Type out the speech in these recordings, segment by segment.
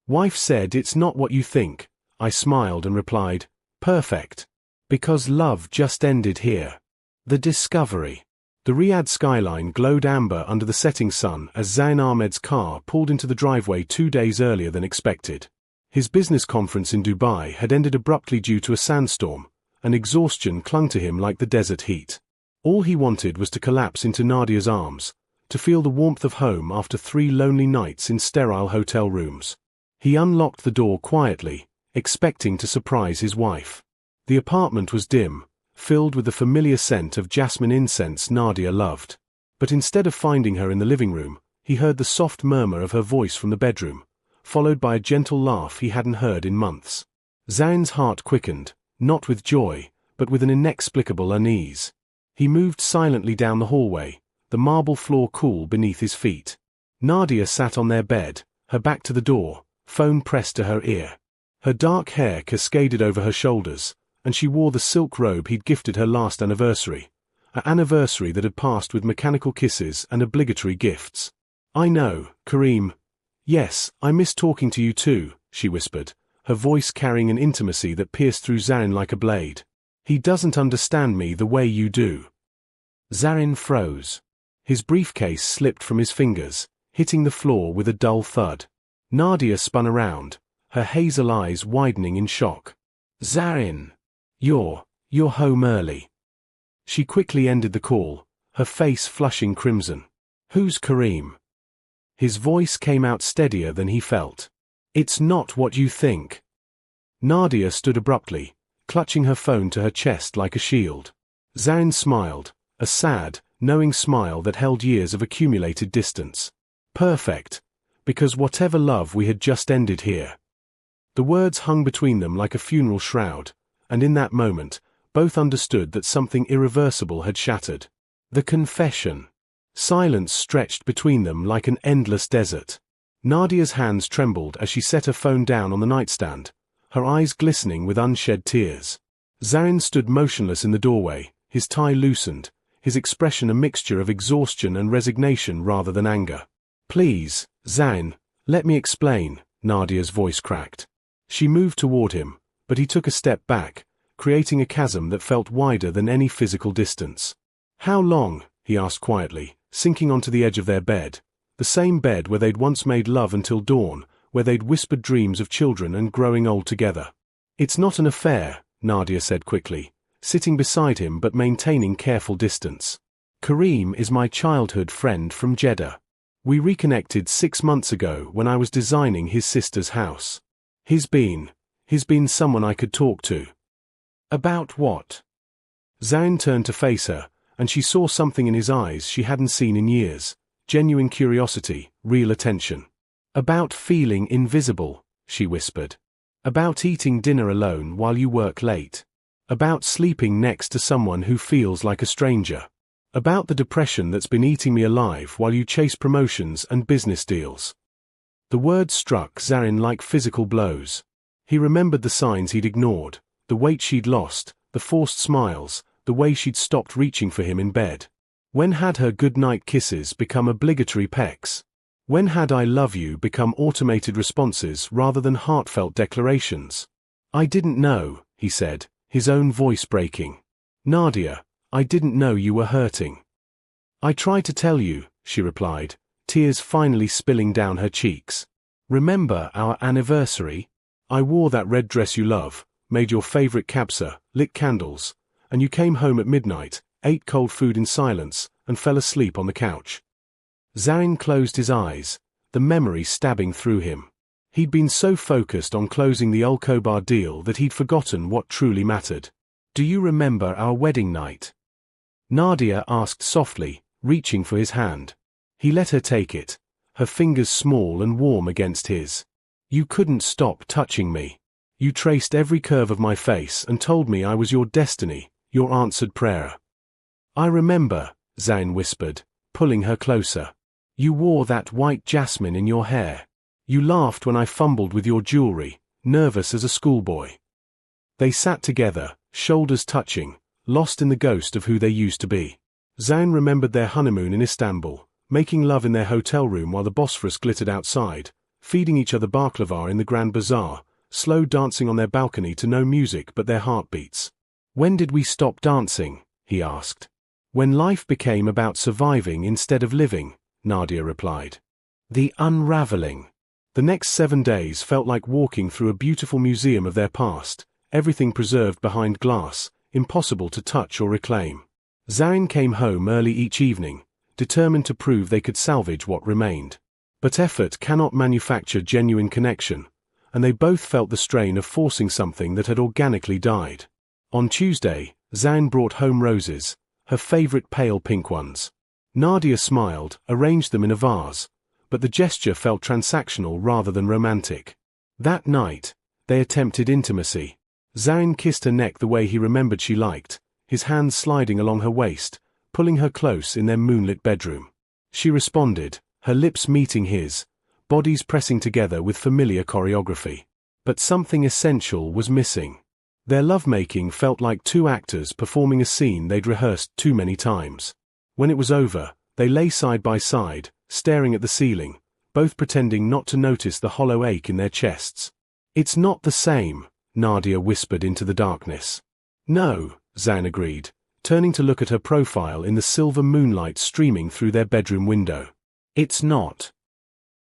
Wife said it's not what you think. I smiled and replied, perfect. Because love just ended here. The discovery. The Riyadh skyline glowed amber under the setting sun as Zain Ahmed's car pulled into the driveway 2 days earlier than expected. His business conference in Dubai had ended abruptly due to a sandstorm, and exhaustion clung to him like the desert heat. All he wanted was to collapse into Nadia's arms, to feel the warmth of home after 3 lonely nights in sterile hotel rooms. He unlocked the door quietly, expecting to surprise his wife. The apartment was dim, filled with the familiar scent of jasmine incense Nadia loved. But instead of finding her in the living room, he heard the soft murmur of her voice from the bedroom, followed by a gentle laugh he hadn't heard in months. Zain's heart quickened, not with joy, but with an inexplicable unease. He moved silently down the hallway, the marble floor cool beneath his feet. Nadia sat on their bed, her back to the door, phone pressed to her ear. Her dark hair cascaded over her shoulders, and she wore the silk robe he'd gifted her last anniversary, an anniversary that had passed with mechanical kisses and obligatory gifts. I know, Kareem. Yes, I miss talking to you too, she whispered, her voice carrying an intimacy that pierced through Zain like a blade. He doesn't understand me the way you do. Zain froze. His briefcase slipped from his fingers, hitting the floor with a dull thud. Nadia spun around, her hazel eyes widening in shock. Zain! You're home early. She quickly ended the call, her face flushing crimson. Who's Kareem? His voice came out steadier than he felt. It's not what you think. Nadia stood abruptly, clutching her phone to her chest like a shield. Zain smiled, a sad, knowing smile that held years of accumulated distance. Perfect. Because whatever love we had just ended here. The words hung between them like a funeral shroud, and in that moment, both understood that something irreversible had shattered. The confession. Silence stretched between them like an endless desert. Nadia's hands trembled as she set her phone down on the nightstand, her eyes glistening with unshed tears. Zain stood motionless in the doorway, his tie loosened, his expression a mixture of exhaustion and resignation rather than anger. Please, Zain, let me explain, Nadia's voice cracked. She moved toward him, but he took a step back, creating a chasm that felt wider than any physical distance. How long? He asked quietly, sinking onto the edge of their bed, the same bed where they'd once made love until dawn, where they'd whispered dreams of children and growing old together. It's not an affair, Nadia said quickly, sitting beside him but maintaining careful distance. Kareem is my childhood friend from Jeddah. We reconnected 6 months ago when I was designing his sister's house. He's been someone I could talk to. About what? Zain turned to face her, and she saw something in his eyes she hadn't seen in years. Genuine curiosity, real attention. About feeling invisible, she whispered. About eating dinner alone while you work late. About sleeping next to someone who feels like a stranger. About the depression that's been eating me alive while you chase promotions and business deals. The words struck Zain like physical blows. He remembered the signs he'd ignored, the weight she'd lost, the forced smiles, the way she'd stopped reaching for him in bed. When had her goodnight kisses become obligatory pecks? When had I love you become automated responses rather than heartfelt declarations? I didn't know, he said, his own voice breaking. Nadia, I didn't know you were hurting. I tried to tell you, she replied, tears finally spilling down her cheeks. Remember our anniversary? I wore that red dress you love, made your favorite kabsa, lit candles, and you came home at midnight, ate cold food in silence, and fell asleep on the couch. Zain closed his eyes, the memory stabbing through him. He'd been so focused on closing the Al Khobar deal that he'd forgotten what truly mattered. Do you remember our wedding night? Nadia asked softly, reaching for his hand. He let her take it, her fingers small and warm against his. You couldn't stop touching me. You traced every curve of my face and told me I was your destiny, your answered prayer. I remember, Zain whispered, pulling her closer. You wore that white jasmine in your hair. You laughed when I fumbled with your jewelry, nervous as a schoolboy. They sat together, shoulders touching, lost in the ghost of who they used to be. Zain remembered their honeymoon in Istanbul, making love in their hotel room while the Bosphorus glittered outside, feeding each other baklava in the Grand Bazaar, slow dancing on their balcony to no music but their heartbeats. "When did we stop dancing?" he asked. "When life became about surviving instead of living," Nadia replied. The unraveling. The next 7 days felt like walking through a beautiful museum of their past, everything preserved behind glass, impossible to touch or reclaim. Zarin came home early each evening, determined to prove they could salvage what remained. But effort cannot manufacture genuine connection, and they both felt the strain of forcing something that had organically died. On Tuesday, Zarin brought home roses, her favorite pale pink ones. Nadia smiled, arranged them in a vase, but the gesture felt transactional rather than romantic. That night, they attempted intimacy. Zarin kissed her neck the way he remembered she liked, his hands sliding along her waist, pulling her close in their moonlit bedroom. She responded, her lips meeting his, bodies pressing together with familiar choreography. But something essential was missing. Their lovemaking felt like two actors performing a scene they'd rehearsed too many times. When it was over, they lay side by side, staring at the ceiling, both pretending not to notice the hollow ache in their chests. "It's not the same," Nadia whispered into the darkness. "No," Zarin agreed, turning to look at her profile in the silver moonlight streaming through their bedroom window. "It's not."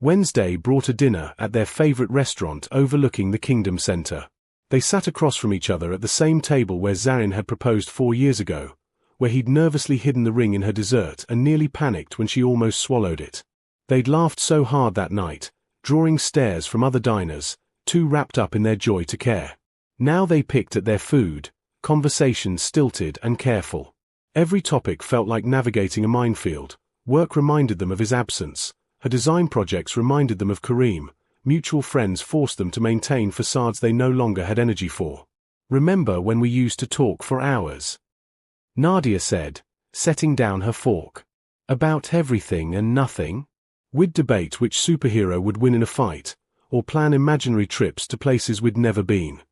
Wednesday brought a dinner at their favorite restaurant overlooking the Kingdom Center. They sat across from each other at the same table where Zarin had proposed 4 years ago, where he'd nervously hidden the ring in her dessert and nearly panicked when she almost swallowed it. They'd laughed so hard that night, drawing stares from other diners, too wrapped up in their joy to care. Now they picked at their food, conversation stilted and careful. Every topic felt like navigating a minefield. Work reminded them of his absence. Her design projects reminded them of Kareem. Mutual friends forced them to maintain facades they no longer had energy for. "Remember when we used to talk for hours?" Nadia said, setting down her fork. "About everything and nothing? We'd debate which superhero would win in a fight, or plan imaginary trips to places we'd never been."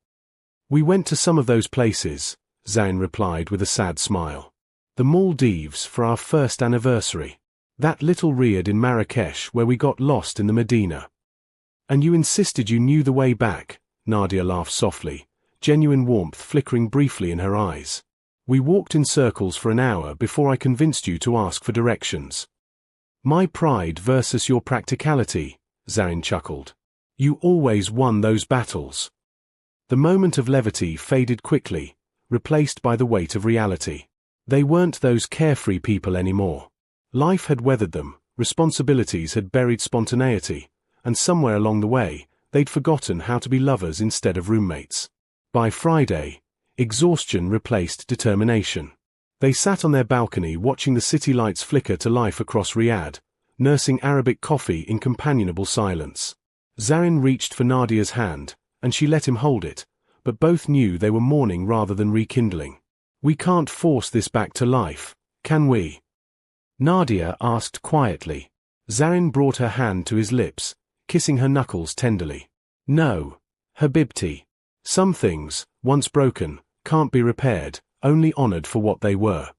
"We went to some of those places," Zayn replied with a sad smile. "The Maldives for our first anniversary. That little riad in Marrakesh where we got lost in the Medina." "And you insisted you knew the way back," Nadia laughed softly, genuine warmth flickering briefly in her eyes. "We walked in circles for an hour before I convinced you to ask for directions." "My pride versus your practicality," Zayn chuckled. "You always won those battles." The moment of levity faded quickly, replaced by the weight of reality. They weren't those carefree people anymore. Life had weathered them, responsibilities had buried spontaneity, and somewhere along the way, they'd forgotten how to be lovers instead of roommates. By Friday, exhaustion replaced determination. They sat on their balcony watching the city lights flicker to life across Riyadh, nursing Arabic coffee in companionable silence. Zarin reached for Nadia's hand, and she let him hold it, but both knew they were mourning rather than rekindling. "We can't force this back to life, can we?" Nadia asked quietly. Zarin brought her hand to his lips, kissing her knuckles tenderly. "No, Habibti. Some things, once broken, can't be repaired, only honored for what they were."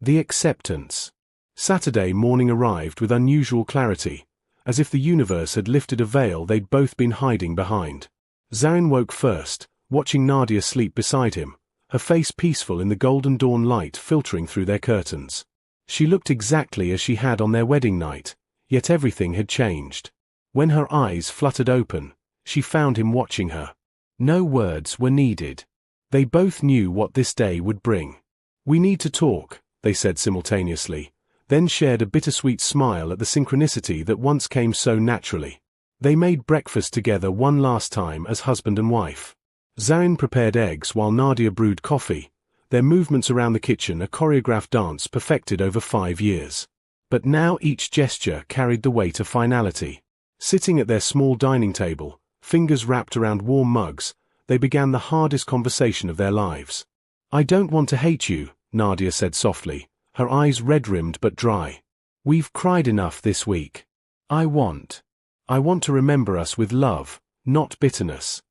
The acceptance. Saturday morning arrived with unusual clarity, as if the universe had lifted a veil they'd both been hiding behind. Zarin woke first, watching Nadia sleep beside him, her face peaceful in the golden dawn light filtering through their curtains. She looked exactly as she had on their wedding night, yet everything had changed. When her eyes fluttered open, she found him watching her. No words were needed. They both knew what this day would bring. "We need to talk," they said simultaneously, then shared a bittersweet smile at the synchronicity that once came so naturally. They made breakfast together one last time as husband and wife. Zayn prepared eggs while Nadia brewed coffee, their movements around the kitchen a choreographed dance perfected over 5 years. But now each gesture carried the weight of finality. Sitting at their small dining table, fingers wrapped around warm mugs, they began the hardest conversation of their lives. "I don't want to hate you," Nadia said softly, her eyes red-rimmed but dry. "We've cried enough this week. I want to remember us with love, not bitterness."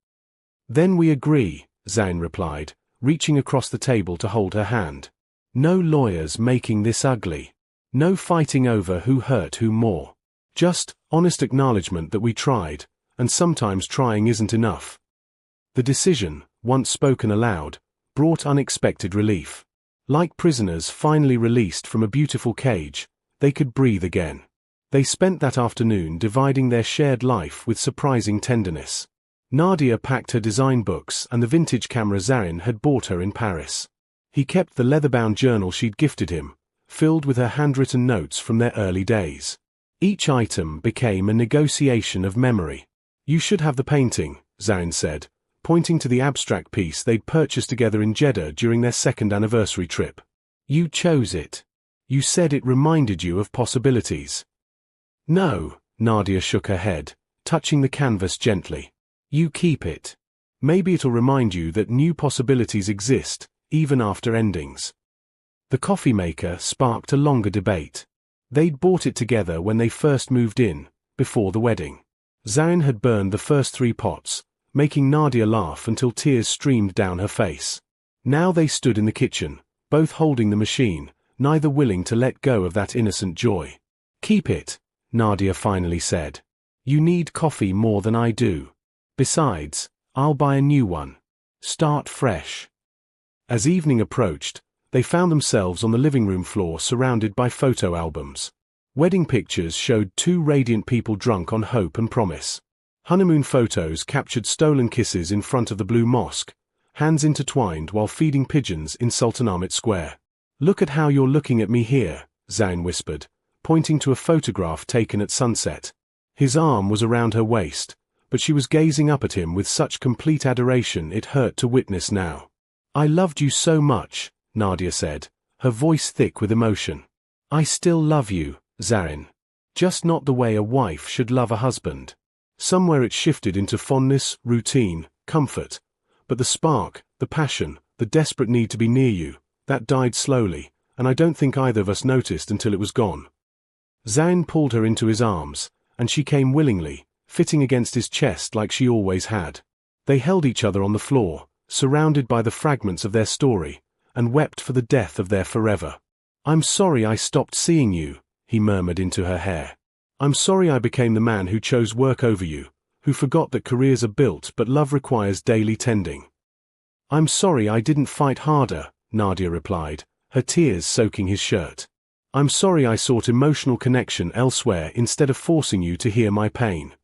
"Then we agree," Zayn replied, reaching across the table to hold her hand. "No lawyers making this ugly. No fighting over who hurt who more. Just Honest acknowledgement that we tried, and sometimes trying isn't enough. The decision, once spoken aloud, brought unexpected relief. Like prisoners finally released from a beautiful cage, they could breathe again. They spent that afternoon dividing their shared life with surprising tenderness. Nadia packed her design books and the vintage camera Zarin had bought her in Paris. He kept the leather-bound journal she'd gifted him, filled with her handwritten notes from their early days. Each item became a negotiation of memory. "You should have the painting," Zarin said, pointing to the abstract piece they'd purchased together in Jeddah during their second anniversary trip. "You chose it. You said it reminded you of possibilities." "No," Nadia shook her head, touching the canvas gently. "You keep it. Maybe it'll remind you that new possibilities exist, even after endings." The coffee maker sparked a longer debate. They'd bought it together when they first moved in, before the wedding. Zarin had burned the first 3 pots, making Nadia laugh until tears streamed down her face. Now they stood in the kitchen, both holding the machine, neither willing to let go of that innocent joy. "Keep it," Nadia finally said. "You need coffee more than I do. Besides, I'll buy a new one. Start fresh." As evening approached, they found themselves on the living room floor surrounded by photo albums. Wedding pictures showed 2 radiant people drunk on hope and promise. Honeymoon photos captured stolen kisses in front of the Blue Mosque, hands intertwined while feeding pigeons in Sultanahmet Square. "Look at how you're looking at me here," Zain whispered, pointing to a photograph taken at sunset. His arm was around her waist, but she was gazing up at him with such complete adoration it hurt to witness now. "I loved you so much," Nadia said, her voice thick with emotion. "I still love you, Zarin. Just not the way a wife should love a husband." Somewhere it shifted into fondness, routine, comfort. But the spark, the passion, the desperate need to be near you, that died slowly, and I don't think either of us noticed until it was gone. Zain pulled her into his arms, and she came willingly, fitting against his chest like she always had. They held each other on the floor, surrounded by the fragments of their story, and wept for the death of their forever. "I'm sorry I stopped seeing you," he murmured into her hair. "I'm sorry I became the man who chose work over you, who forgot that careers are built but love requires daily tending." "I'm sorry I didn't fight harder," Nadia replied, her tears soaking his shirt. "I'm sorry I sought emotional connection elsewhere instead of forcing you to hear my pain."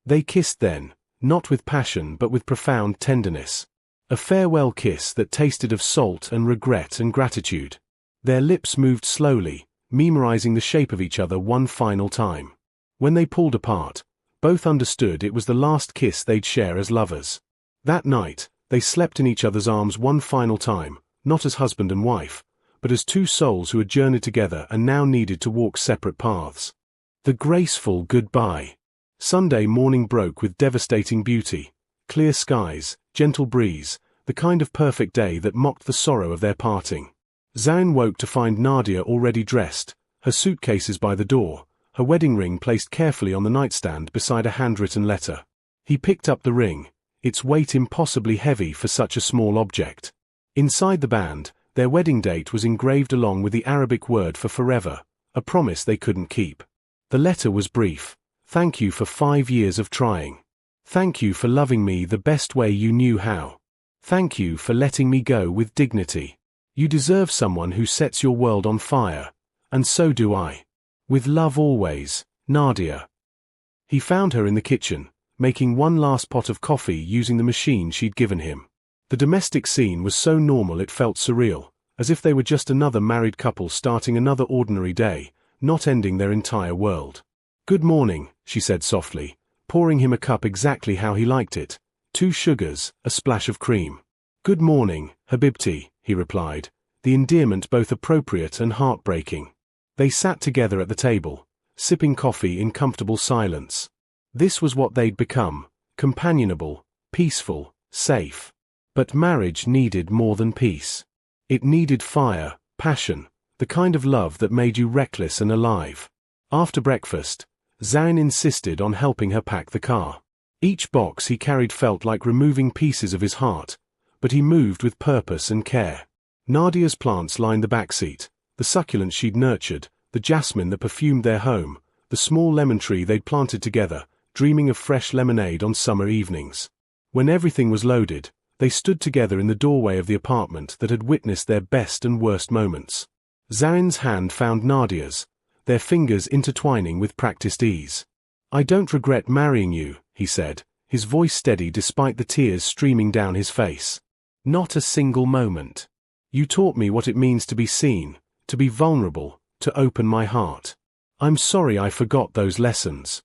They kissed then, not with passion but with profound tenderness. A farewell kiss that tasted of salt and regret and gratitude. Their lips moved slowly, memorizing the shape of each other one final time. When they pulled apart, both understood it was the last kiss they'd share as lovers. That night, they slept in each other's arms one final time, not as husband and wife, but as 2 souls who had journeyed together and now needed to walk separate paths. The graceful goodbye. Sunday morning broke with devastating beauty. Clear skies, gentle breeze, the kind of perfect day that mocked the sorrow of their parting. Zain woke to find Nadia already dressed, her suitcases by the door, her wedding ring placed carefully on the nightstand beside a handwritten letter. He picked up the ring, its weight impossibly heavy for such a small object. Inside the band, their wedding date was engraved along with the Arabic word for forever, a promise they couldn't keep. The letter was brief. "Thank you for 5 years of trying. Thank you for loving me the best way you knew how. Thank you for letting me go with dignity. You deserve someone who sets your world on fire, and so do I. With love always, Nadia." He found her in the kitchen, making one last pot of coffee using the machine she'd given him. The domestic scene was so normal it felt surreal, as if they were just another married couple starting another ordinary day, not ending their entire world. "Good morning," she said softly, pouring him a cup exactly how he liked it, 2 sugars, a splash of cream. "Good morning, Habibti," he replied, the endearment both appropriate and heartbreaking. They sat together at the table, sipping coffee in comfortable silence. This was what they'd become, companionable, peaceful, safe. But marriage needed more than peace. It needed fire, passion, the kind of love that made you reckless and alive. After breakfast, Zain insisted on helping her pack the car. Each box he carried felt like removing pieces of his heart, but he moved with purpose and care. Nadia's plants lined the back seat, the succulents she'd nurtured, the jasmine that perfumed their home, the small lemon tree they'd planted together, dreaming of fresh lemonade on summer evenings. When everything was loaded, they stood together in the doorway of the apartment that had witnessed their best and worst moments. Zarin's hand found Nadia's, their fingers intertwining with practiced ease. "I don't regret marrying you," he said, his voice steady despite the tears streaming down his face. "Not a single moment. You taught me what it means to be seen, to be vulnerable, to open my heart. I'm sorry I forgot those lessons."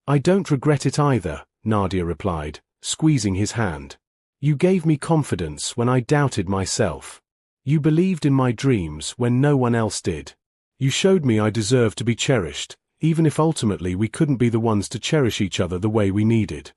"I don't regret it either," Nadia replied, squeezing his hand. "You gave me confidence when I doubted myself. You believed in my dreams when no one else did. You showed me I deserved to be cherished, even if ultimately we couldn't be the ones to cherish each other the way we needed."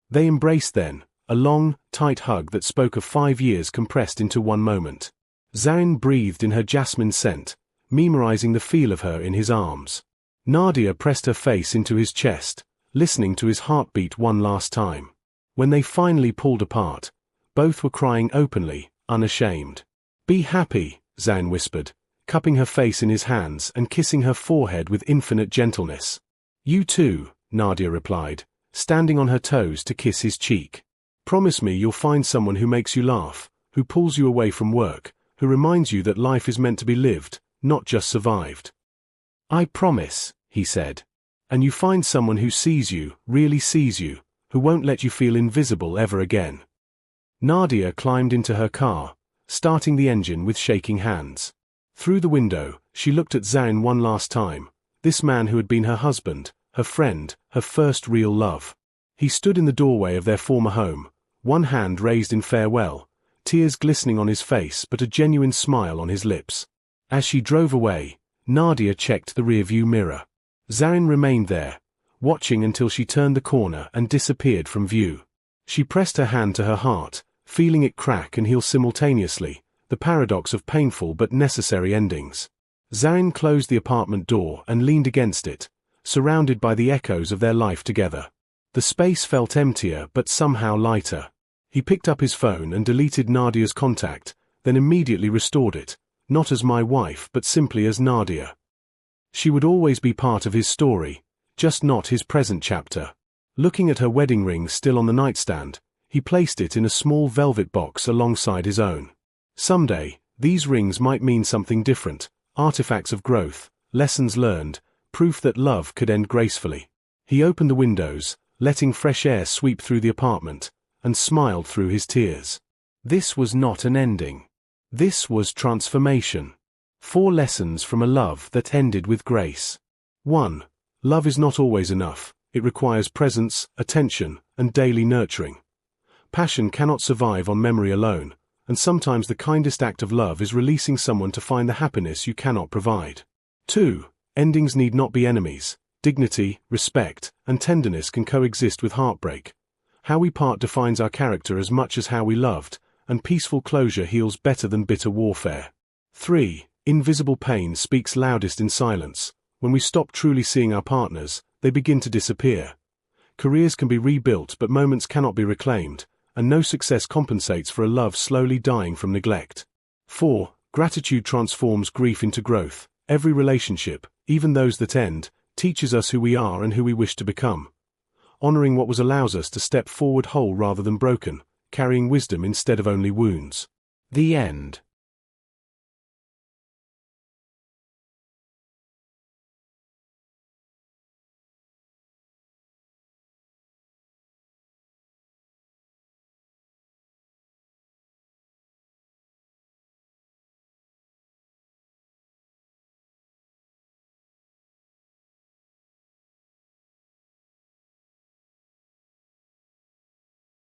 They embraced then, a long, tight hug that spoke of 5 years compressed into one moment. Zarin breathed in her jasmine scent, memorizing the feel of her in his arms. Nadia pressed her face into his chest, listening to his heartbeat one last time. When they finally pulled apart, both were crying openly, unashamed. "Be happy," Zarin whispered, cupping her face in his hands and kissing her forehead with infinite gentleness. "You too," Nadia replied, standing on her toes to kiss his cheek. "Promise me you'll find someone who makes you laugh, who pulls you away from work, who reminds you that life is meant to be lived, not just survived." "I promise," he said. "And you find someone who sees you, really sees you, who won't let you feel invisible ever again." Nadia climbed into her car, starting the engine with shaking hands. Through the window, she looked at Zarin one last time, this man who had been her husband, her friend, her first real love. He stood in the doorway of their former home, one hand raised in farewell, tears glistening on his face but a genuine smile on his lips. As she drove away, Nadia checked the rearview mirror. Zarin remained there, watching until she turned the corner and disappeared from view. She pressed her hand to her heart, feeling it crack and heal simultaneously, the paradox of painful but necessary endings. Zarin closed the apartment door and leaned against it, surrounded by the echoes of their life together. The space felt emptier but somehow lighter. He picked up his phone and deleted Nadia's contact, then immediately restored it, not as my wife but simply as Nadia. She would always be part of his story, just not his present chapter. Looking at her wedding ring still on the nightstand, he placed it in a small velvet box alongside his own. Someday, these rings might mean something different, artifacts of growth, lessons learned, proof that love could end gracefully. He opened the windows, letting fresh air sweep through the apartment, and smiled through his tears. This was not an ending. This was transformation. 4 lessons from a love that ended with grace. 1. Love is not always enough. It requires presence, attention, and daily nurturing. Passion cannot survive on memory alone, and sometimes the kindest act of love is releasing someone to find the happiness you cannot provide. 2. Endings need not be enemies. Dignity, respect, and tenderness can coexist with heartbreak. How we part defines our character as much as how we loved, and peaceful closure heals better than bitter warfare. 3. Invisible pain speaks loudest in silence. When we stop truly seeing our partners, they begin to disappear. Careers can be rebuilt but moments cannot be reclaimed, and no success compensates for a love slowly dying from neglect. 4. Gratitude transforms grief into growth. Every relationship, even those that end, teaches us who we are and who we wish to become. Honoring what was allows us to step forward whole rather than broken, carrying wisdom instead of only wounds. The end.